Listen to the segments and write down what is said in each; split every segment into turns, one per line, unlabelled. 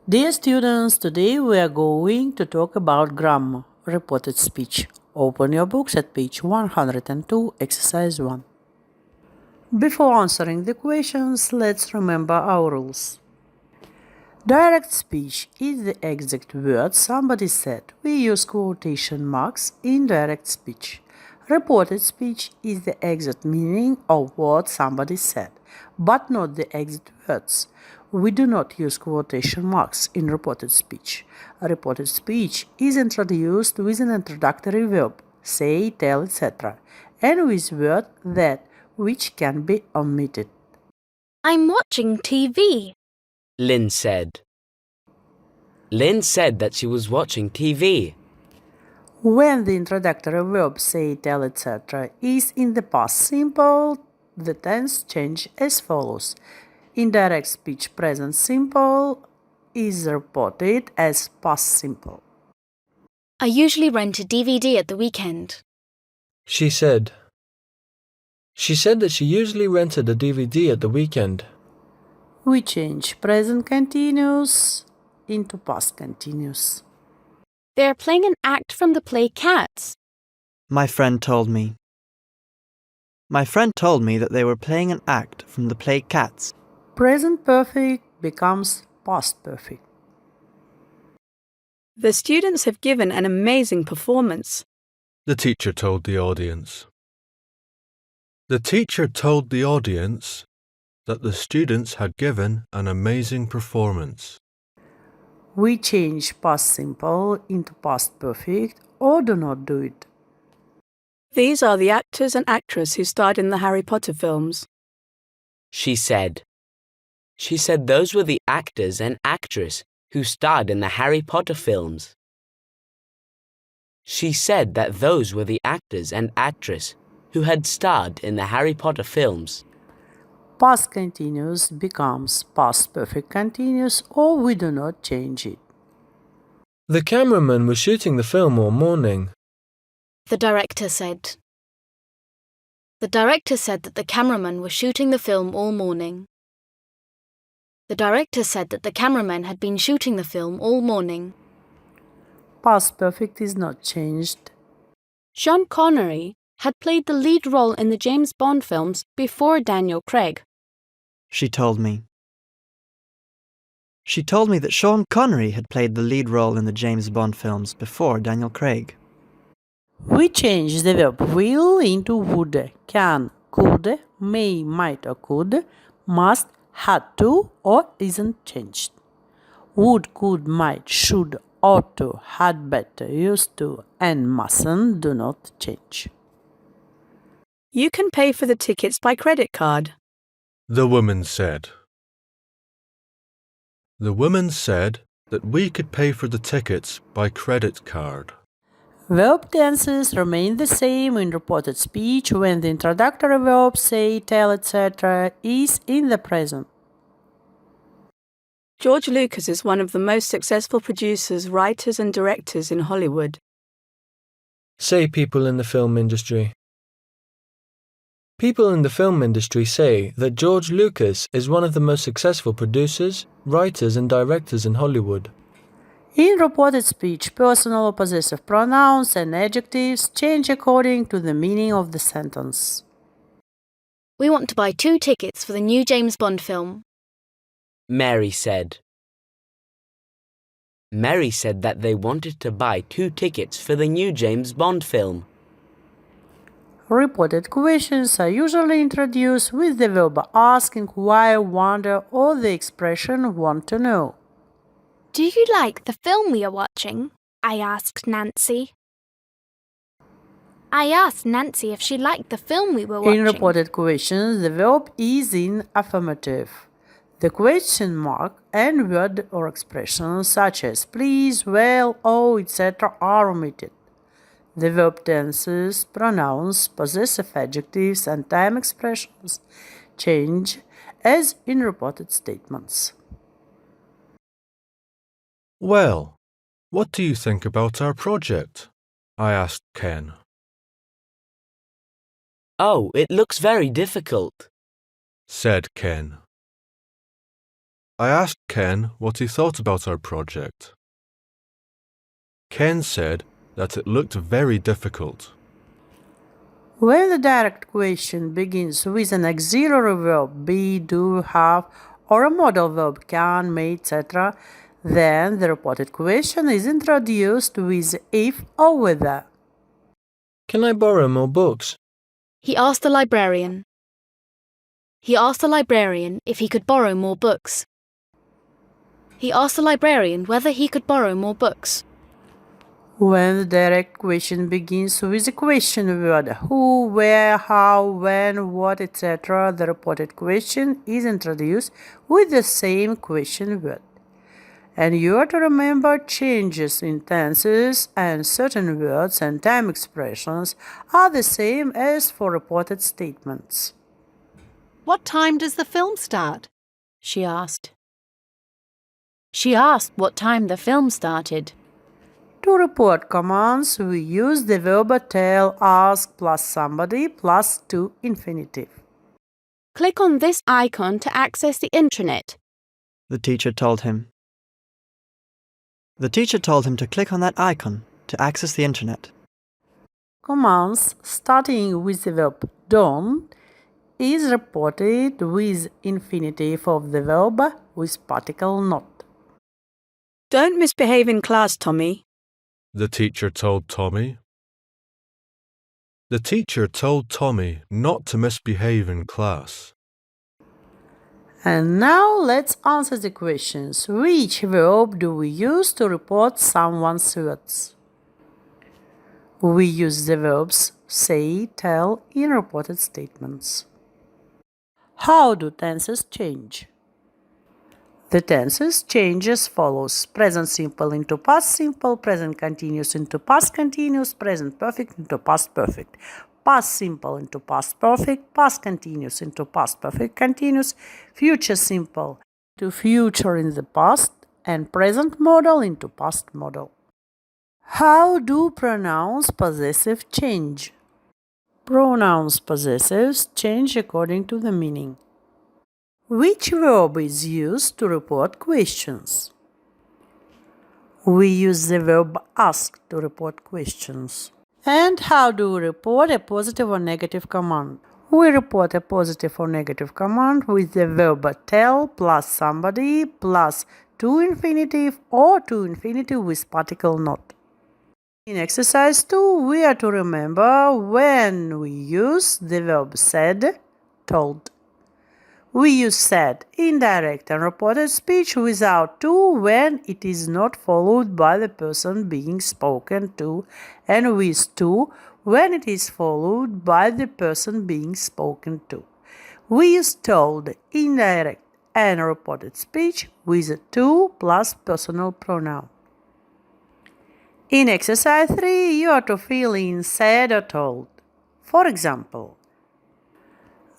Dear students, today we are going to talk about grammar, reported speech. Open your books at page 102, exercise 1. Before answering the questions, let's remember our rules. Direct speech is the exact word somebody said. We use quotation marks in direct speech. Reported speech is the exact meaning of what somebody said, but not the exact words. We do not use quotation marks in reported speech. A reported speech is introduced with an introductory verb, say, tell, etc., and with word that, which can be omitted.
I'm watching TV.
Lynn said. Lynn said that she was watching TV.
When the introductory verb say, tell, etc. is in the past simple, the tense change as follows. In direct speech, present simple is reported as past simple.
I usually rent a DVD at the weekend.
She said. She said that she usually rented a DVD at the weekend.
We change present continuous into past continuous.
They're playing an act from the play Cats.
My friend told me. My friend told me that they were playing an act from the play Cats.
Present perfect becomes past perfect.
The students have given an amazing performance.
The teacher told the audience. The teacher told the audience that the students had given an amazing performance.
We change past simple into past perfect or do not do it.
These are the actors and actress who starred in the Harry Potter films.
She said. She said those were the actors and actress who starred in the Harry Potter films. She said that those were the actors and actress who had starred in the Harry Potter films.
Past continuous becomes past perfect continuous or we do not change it.
The cameraman was shooting the film all morning.
The director said. The director said that the cameraman was shooting the film all morning. The director said that the cameraman had been shooting the film all morning.
Past perfect is not changed.
Sean Connery had played the lead role in the James Bond films before Daniel Craig.
She told me. She told me that Sean Connery had played the lead role in the James Bond films before Daniel Craig.
We change the verb will into would, can, could, may, might or could, must, had to or isn't changed. Would, could, might, should, ought to, had better, used to and mustn't do not change.
You can pay for the tickets by credit card.
The woman said. The woman said that we could pay for the tickets by credit card.
Verb tenses remain the same in reported speech when the introductory verb say, tell, etc. is in the present.
George Lucas is one of the most successful producers, writers and directors in Hollywood.
Say people in the film industry. People in the film industry say that George Lucas is one of the most successful producers, writers and directors in Hollywood.
In reported speech, personal or possessive pronouns and adjectives change according to the meaning of the sentence.
We want to buy 2 tickets for the new James Bond film.
Mary said. Mary said that they wanted to buy 2 tickets for the new James Bond film.
Reported questions are usually introduced with the verb ask, inquire, wonder, or the expression want to know.
Do you like the film we are watching? I asked Nancy. I asked Nancy if she liked the film we were watching.
In reported questions, the verb is in affirmative. The question mark and word or expressions such as please, well, oh, etc. are omitted. The verb tenses, pronouns, possessive adjectives, and time expressions change as in reported statements.
Well, what do you think about our project? I asked Ken.
Oh, it looks very difficult,
Said Ken. I asked Ken what he thought about our project. Ken said that it looked very difficult.
When the direct question begins with an auxiliary verb be, do, have, or a modal verb can, may, etc., then the reported question is introduced with if or whether.
Can I borrow more books?
He asked the librarian. He asked the librarian if he could borrow more books. He asked the librarian whether he could borrow more books.
When the direct question begins with a question word who, where, how, when, what, etc., the reported question is introduced with the same question word. And you are to remember changes in tenses and certain words and time expressions are the same as for reported statements.
What time does the film start? She asked. She asked what time the film started.
To report commands, we use the verb tell, ask, plus somebody, plus to infinitive.
Click on this icon to access the intranet.
The teacher told him. The teacher told him to click on that icon to access the internet.
Commands starting with the verb don't is reported with infinitive of the verb with particle not.
Don't misbehave in class, Tommy.
The teacher told Tommy. The teacher told Tommy not to misbehave in class.
And now let's answer the questions. Which verb do we use to report someone's words? We use the verbs say, tell in reported statements. How do tenses change? The tenses change as follows: present simple into past simple, present continuous into past continuous, present perfect into past perfect, past simple into past perfect, past continuous into past perfect continuous, future simple to future in the past, and present modal into past modal. How do pronouns possessive change? Pronouns possessives change according to the meaning. Which verb is used to report questions? We use the verb ask to report questions. And how do we report a positive or negative command? We report a positive or negative command with the verb tell plus somebody plus to infinitive or to infinitive with particle not. In exercise 2, we are to remember when we use the verb said, told. We use said in direct and reported speech without to when it is not followed by the person being spoken to, and with to when it is followed by the person being spoken to. We use told in direct and reported speech with a to plus personal pronoun. In exercise 3, you are to fill in said or told. For example,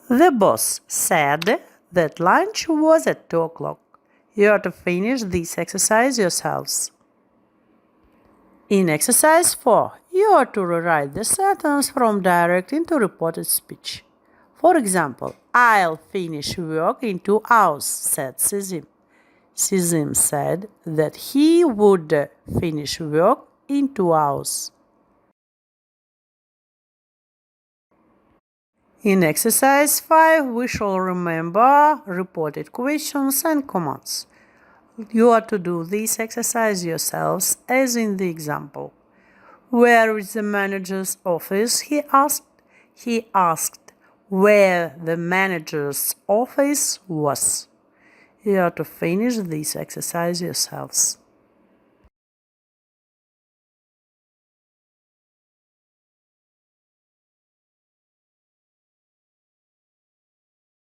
the boss said that lunch was at 2 o'clock. You are to finish this exercise yourselves. In exercise 4, you are to rewrite the sentence from direct into reported speech. For example, I'll finish work in 2 hours, said Sizim. Sizim said that he would finish work in 2 hours. In exercise 5, we shall remember reported questions and commands. You are to do this exercise yourselves as in the example. Where is the manager's office? He asked. He asked where the manager's office was. You are to finish this exercise yourselves.